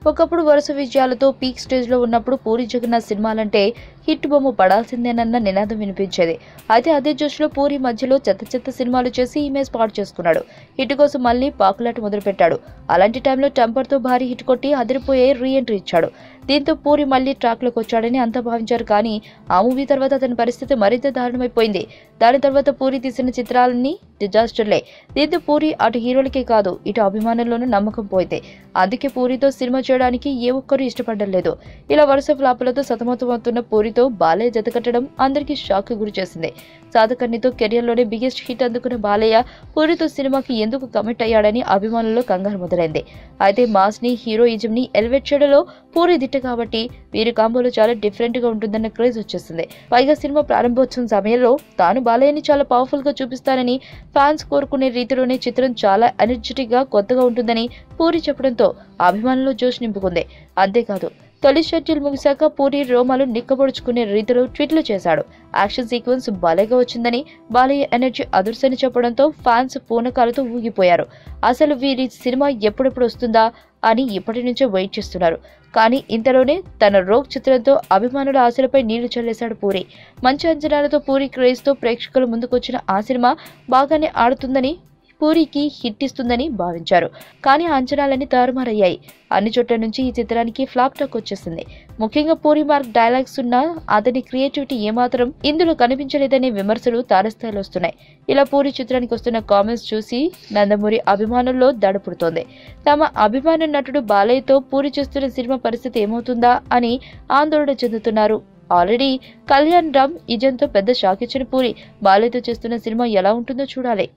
ఒకప్పుడు వరుస విజయాలతో పీక్ స్టేజ్లో ఉన్నప్పుడు పూరి జగన్నాథ్ సినిమాలంటే హిట్ బొమ్మ పడాల్సిందేనన్న నినాదం వినిపించేది. అయితే అదే జోష్లో పూరి మధ్యలో చెత్త సినిమాలు చేసి ఇమేజ్ పాడు చేసుకున్నాడు. హిట్ కోసం మళ్లీ పాకులాట మొదలుపెట్టాడు. అలాంటి టైంలో టెంపర్తో భారీ హిట్ కొట్టి అదిరిపోయే రీ ఎంట్రీ ఇచ్చాడు. దీంతో పూరి మళ్లీ ట్రాక్లోకి వచ్చాడని అంతా భావించారు. కానీ ఆ మూవీ తర్వాత అతని పరిస్థితి మరింత దారుణమైపోయింది. దాని తర్వాత పూరి తీసిన చిత్రాలన్నీ డిజాస్టర్లే. దీంతో పూరి అటు హీరోలకే కాదు ఇటు అభిమానుల్లోనూ నమ్మకం పోయింది. అందుకే పూరితో సినిమా చేయడానికి ఏ ఒక్కరూ ఇష్టపడడం లేదు. ఇలా వరుస ఫ్లాపులతో సతమతమవుతున్న పూరితో బాలయ్య జతకట్టడం అందరికీ షాక్ గురి చేసింది. సాధకర్ణితో కెరియర్లోనే బిగ్గెస్ట్ హిట్ అందుకున్న బాలయ్య పూరితో సినిమాకి ఎందుకు కమిట్ అయ్యాడని అభిమానుల్లో కంగారు మొదలైంది. అయితే మాస్ ని హీరోయిజం ని ఎలివేట్ చేయడంలో పూరి దిట్ట కాబట్టి వీరి కాంబోలో చాలా డిఫరెంట్ గా ఉంటుందన్న క్రేజ్ వచ్చేసింది. పైగా సినిమా ప్రారంభోత్సవం సమయంలో తాను బాలయ్యని చాలా పవర్ఫుల్ గా చూపిస్తానని ఫ్యాన్స్ కోరుకునే రీతిలోనే చిత్రం చాలా ఎనర్జెటిక్ గా కొత్తగా ఉంటుందని పూరి చెప్పడంతో అభిమానుల్లో జోష్ నింపుకుంది. అంతేకాదు తొలి షెడ్యూల్ ముగిశాక పూరి రోమాలు నిక్కబొడుచుకునే రీతిలో ట్వీట్లు చేశాడు. యాక్షన్ సీక్వెన్స్ బాలేగా వచ్చిందని, బాలయ్య ఎనర్జీ అదుర్సని చెప్పడంతో ఫ్యాన్స్ పూనకాలతో ఊగిపోయారు. అసలు వీరి సినిమా ఎప్పుడెప్పుడు వస్తుందా అని ఇప్పటి నుంచే వెయిట్ చేస్తున్నారు. కానీ ఇంతలోనే తన రోగ్ చిత్రంతో అభిమానుల ఆశలపై నీళ్లు చల్లేశాడు పూరి. మంచి అంచనాలతో పూరి క్రేజ్ తో ప్రేక్షకుల ముందుకొచ్చిన ఆ సినిమా బాగానే ఆడుతుందని, పూరికి హిట్ ఇస్తుందని భావించారు. కానీ ఆ అంచనాలన్నీ తారుమారయ్యాయి. అన్ని చోట్ల నుంచి ఈ చిత్రానికి ఫ్లాప్ టాక్ వచ్చేసింది. ముఖ్యంగా పూరి మార్క్ డైలాగ్స్ ఉన్నా అతని క్రియేటివిటీ ఏమాత్రం ఇందులో కనిపించలేదనే విమర్శలు తారస్థాయిలో వస్తున్నాయి. ఇలా పూరి చిత్రానికి వస్తున్న కామెంట్స్ చూసి నందమూరి అభిమానుల్లో దడపుడుతోంది. తమ అభిమాన నటుడు బాలయ్యతో పూరి చేస్తున్న సినిమా పరిస్థితి ఏమవుతుందా అని ఆందోళన చెందుతున్నారు. ఆల్రెడీ కళ్యాణ్ రామ్ ఇజన్తో పెద్ద షాక్ ఇచ్చిన పూరి బాలయ్యతో చేస్తున్న సినిమా ఎలా ఉంటుందో చూడాలి.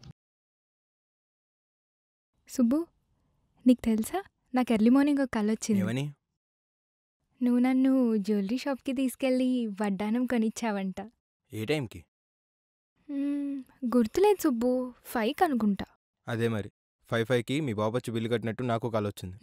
సుబ్బు, నీకు తెలుసా నాకు ఎర్లీ మార్నింగ్ ఒక కల వచ్చింది. నువ్వు నన్ను జ్యువెలరీ షాప్కి తీసుకెళ్ళి వడ్డానం కొనిచ్చావంట. ఏ టైంకి? గుర్తులేదు సుబ్బు, 5 అనుకుంటా. అదే మరి 5కి మీ బాబు వచ్చి బిల్లు కట్టినట్టు నాకు కాల్ వచ్చింది.